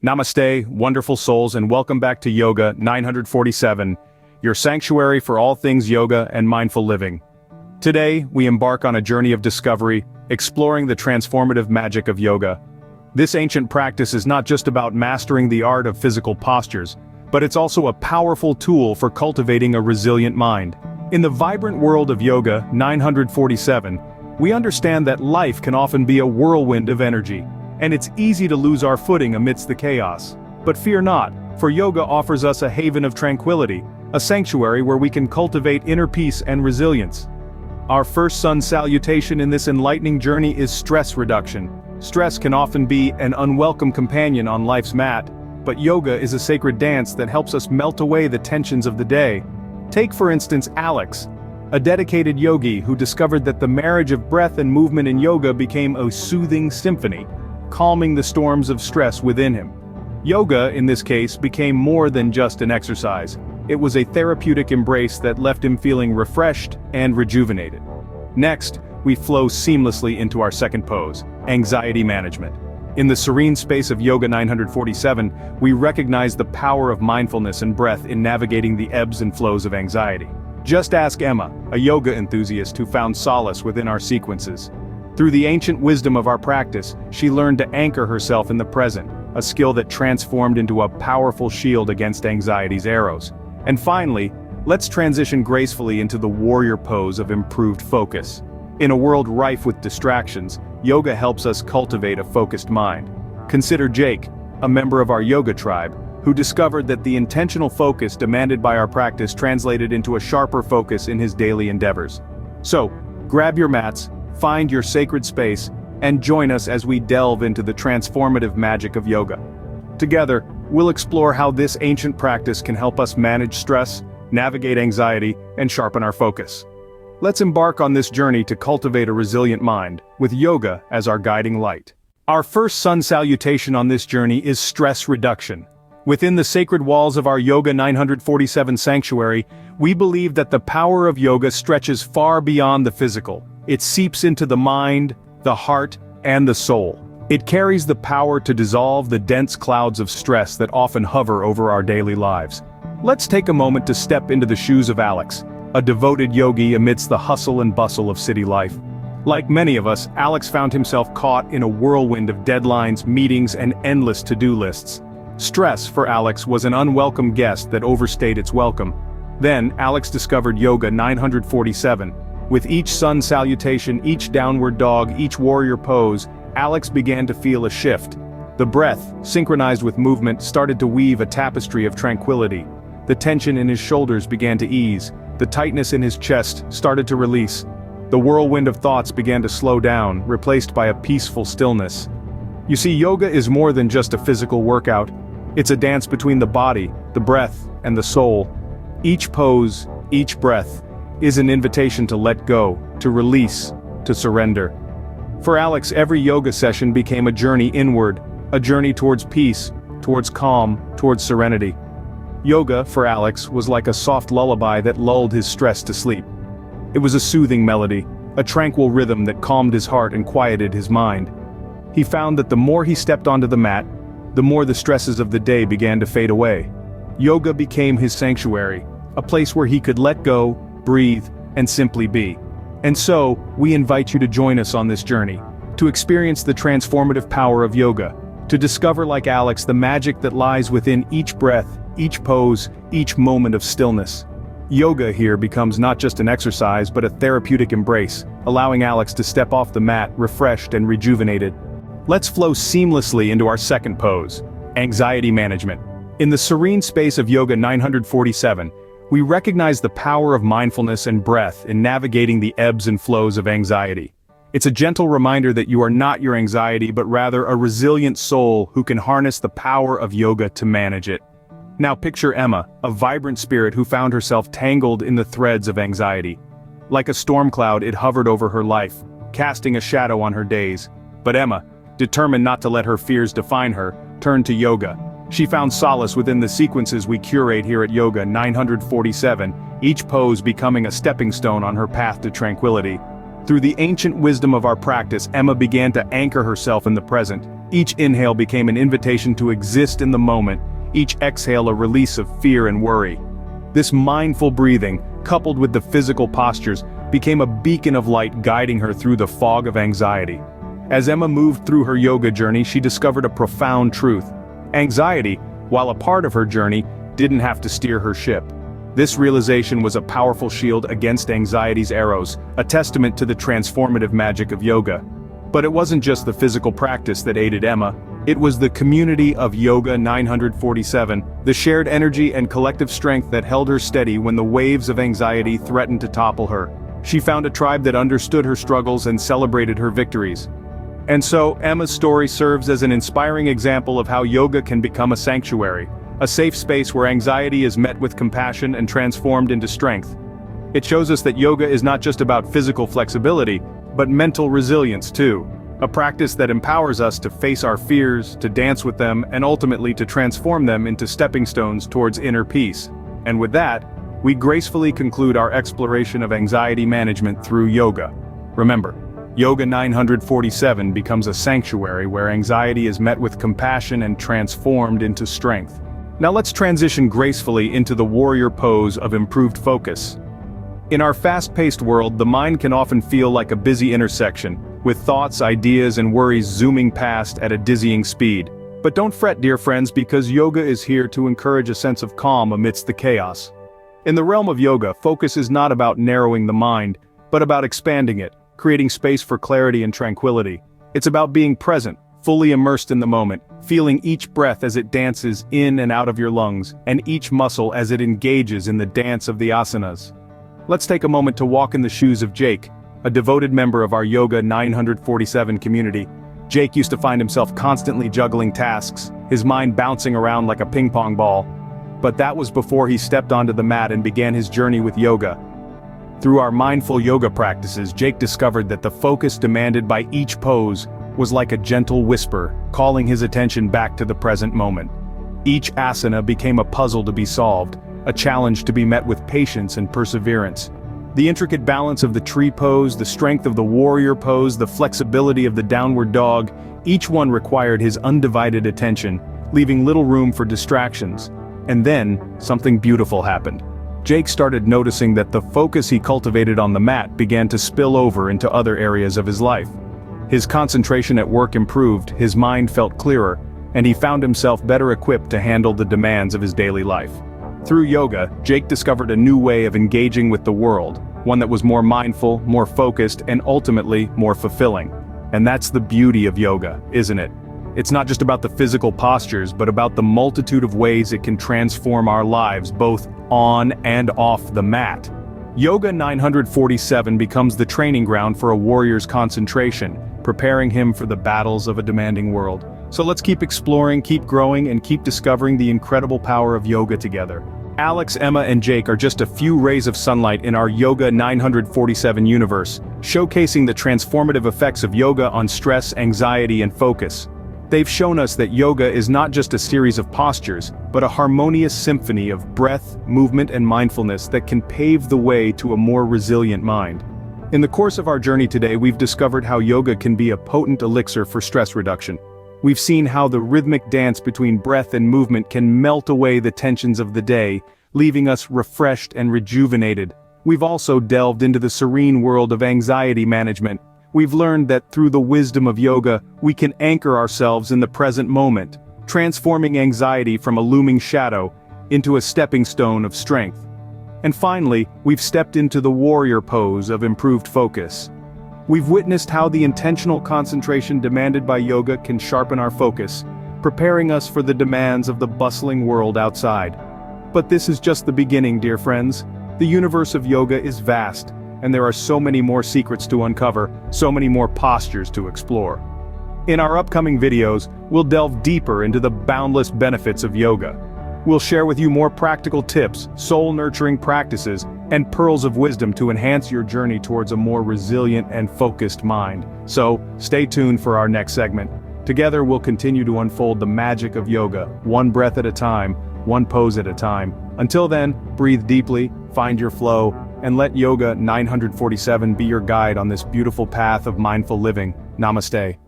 Namaste, wonderful souls, and welcome back to Yoga 947, your sanctuary for all things yoga and mindful living. Today, we embark on a journey of discovery, exploring the transformative magic of yoga. This ancient practice is not just about mastering the art of physical postures, but it's also a powerful tool for cultivating a resilient mind. In the vibrant world of Yoga 947, we understand that life can often be a whirlwind of energy, and it's easy to lose our footing amidst the chaos. But fear not, for yoga offers us a haven of tranquility, a sanctuary where we can cultivate inner peace and resilience. Our first sun salutation in this enlightening journey is stress reduction. Stress can often be an unwelcome companion on life's mat, but yoga is a sacred dance that helps us melt away the tensions of the day. Take for instance Alex, a dedicated yogi who discovered that the marriage of breath and movement in yoga became a soothing symphony, calming the storms of stress within him. Yoga, in this case, became more than just an exercise. It was a therapeutic embrace that left him feeling refreshed and rejuvenated. Next, we flow seamlessly into our second pose, anxiety management. In the serene space of Yoga 947, we recognize the power of mindfulness and breath in navigating the ebbs and flows of anxiety. Just ask Emma, a yoga enthusiast who found solace within our sequences. Through the ancient wisdom of our practice, she learned to anchor herself in the present, a skill that transformed into a powerful shield against anxiety's arrows. And finally, let's transition gracefully into the warrior pose of improved focus. In a world rife with distractions, yoga helps us cultivate a focused mind. Consider Jake, a member of our yoga tribe, who discovered that the intentional focus demanded by our practice translated into a sharper focus in his daily endeavors. So, grab your mats, find your sacred space, and join us as we delve into the transformative magic of yoga. Together, we'll explore how this ancient practice can help us manage stress, navigate anxiety, and sharpen our focus. Let's embark on this journey to cultivate a resilient mind, with yoga as our guiding light. Our first sun salutation on this journey is stress reduction. Within the sacred walls of our Yoga 947 sanctuary, we believe that the power of yoga stretches far beyond the physical. It seeps into the mind, the heart, and the soul. It carries the power to dissolve the dense clouds of stress that often hover over our daily lives. Let's take a moment to step into the shoes of Alex, a devoted yogi amidst the hustle and bustle of city life. Like many of us, Alex found himself caught in a whirlwind of deadlines, meetings, and endless to-do lists. Stress, for Alex, was an unwelcome guest that overstayed its welcome. Then, Alex discovered Yoga 947. With each sun salutation, each downward dog, each warrior pose, Alex began to feel a shift. The breath, synchronized with movement, started to weave a tapestry of tranquility. The tension in his shoulders began to ease. The tightness in his chest started to release. The whirlwind of thoughts began to slow down, replaced by a peaceful stillness. You see, yoga is more than just a physical workout. It's a dance between the body, the breath, and the soul. Each pose, each breath, is an invitation to let go, to release, to surrender. For Alex, every yoga session became a journey inward, a journey towards peace, towards calm, towards serenity. Yoga, for Alex, was like a soft lullaby that lulled his stress to sleep. It was a soothing melody, a tranquil rhythm that calmed his heart and quieted his mind. He found that the more he stepped onto the mat, the more the stresses of the day began to fade away. Yoga became his sanctuary, a place where he could let go, breathe, and simply be. And so, we invite you to join us on this journey, to experience the transformative power of yoga, to discover like Alex the magic that lies within each breath, each pose, each moment of stillness. Yoga here becomes not just an exercise but a therapeutic embrace, allowing Alex to step off the mat refreshed and rejuvenated. Let's flow seamlessly into our second pose, anxiety management. In the serene space of Yoga 947, we recognize the power of mindfulness and breath in navigating the ebbs and flows of anxiety. It's a gentle reminder that you are not your anxiety but rather a resilient soul who can harness the power of yoga to manage it. Now picture Emma, a vibrant spirit who found herself tangled in the threads of anxiety. Like a storm cloud, it hovered over her life, casting a shadow on her days. But Emma, determined not to let her fears define her, turned to yoga. She found solace within the sequences we curate here at Yoga 947, each pose becoming a stepping stone on her path to tranquility. Through the ancient wisdom of our practice, Emma began to anchor herself in the present. Each inhale became an invitation to exist in the moment, each exhale a release of fear and worry. This mindful breathing, coupled with the physical postures, became a beacon of light guiding her through the fog of anxiety. As Emma moved through her yoga journey, she discovered a profound truth. Anxiety, while a part of her journey, didn't have to steer her ship. This realization was a powerful shield against anxiety's arrows, a testament to the transformative magic of yoga. But it wasn't just the physical practice that aided Emma, it was the community of Yoga947, the shared energy and collective strength that held her steady when the waves of anxiety threatened to topple her. She found a tribe that understood her struggles and celebrated her victories. And so, Emma's story serves as an inspiring example of how yoga can become a sanctuary, a safe space where anxiety is met with compassion and transformed into strength. It shows us that yoga is not just about physical flexibility, but mental resilience too. A practice that empowers us to face our fears, to dance with them, and ultimately to transform them into stepping stones towards inner peace. And with that, we gracefully conclude our exploration of anxiety management through yoga. Remember, Yoga947 becomes a sanctuary where anxiety is met with compassion and transformed into strength. Now let's transition gracefully into the warrior pose of improved focus. In our fast-paced world, the mind can often feel like a busy intersection, with thoughts, ideas, and worries zooming past at a dizzying speed. But don't fret, dear friends, because yoga is here to encourage a sense of calm amidst the chaos. In the realm of yoga, focus is not about narrowing the mind, but about expanding it, creating space for clarity and tranquility. It's about being present, fully immersed in the moment, feeling each breath as it dances in and out of your lungs, and each muscle as it engages in the dance of the asanas. Let's take a moment to walk in the shoes of Jake, a devoted member of our Yoga947 community. Jake used to find himself constantly juggling tasks, his mind bouncing around like a ping-pong ball. But that was before he stepped onto the mat and began his journey with yoga. Through our mindful yoga practices, Jake discovered that the focus demanded by each pose was like a gentle whisper, calling his attention back to the present moment. Each asana became a puzzle to be solved, a challenge to be met with patience and perseverance. The intricate balance of the tree pose, the strength of the warrior pose, the flexibility of the downward dog, each one required his undivided attention, leaving little room for distractions. And then, something beautiful happened. Jake started noticing that the focus he cultivated on the mat began to spill over into other areas of his life. His concentration at work improved, his mind felt clearer, and he found himself better equipped to handle the demands of his daily life. Through yoga, Jake discovered a new way of engaging with the world, one that was more mindful, more focused, and ultimately, more fulfilling. And that's the beauty of yoga, isn't it? It's not just about the physical postures, but about the multitude of ways it can transform our lives, both on and off the mat. Yoga947 becomes the training ground for a warrior's concentration, preparing him for the battles of a demanding world. So let's keep exploring, keep growing, and keep discovering the incredible power of yoga together. Alex, Emma, and Jake are just a few rays of sunlight in our Yoga947 universe, showcasing the transformative effects of yoga on stress, anxiety, and focus. They've shown us that yoga is not just a series of postures, but a harmonious symphony of breath, movement, and mindfulness that can pave the way to a more resilient mind. In the course of our journey today, we've discovered how yoga can be a potent elixir for stress reduction. We've seen how the rhythmic dance between breath and movement can melt away the tensions of the day, leaving us refreshed and rejuvenated. We've also delved into the serene world of anxiety management. We've learned that through the wisdom of yoga, we can anchor ourselves in the present moment, transforming anxiety from a looming shadow into a stepping stone of strength. And finally, we've stepped into the warrior pose of improved focus. We've witnessed how the intentional concentration demanded by yoga can sharpen our focus, preparing us for the demands of the bustling world outside. But this is just the beginning, dear friends. The universe of yoga is vast, and there are so many more secrets to uncover, so many more postures to explore. In our upcoming videos, we'll delve deeper into the boundless benefits of yoga. We'll share with you more practical tips, soul-nurturing practices, and pearls of wisdom to enhance your journey towards a more resilient and focused mind. So, stay tuned for our next segment. Together we'll continue to unfold the magic of yoga, one breath at a time, one pose at a time. Until then, breathe deeply, find your flow, and let Yoga 947 be your guide on this beautiful path of mindful living. Namaste.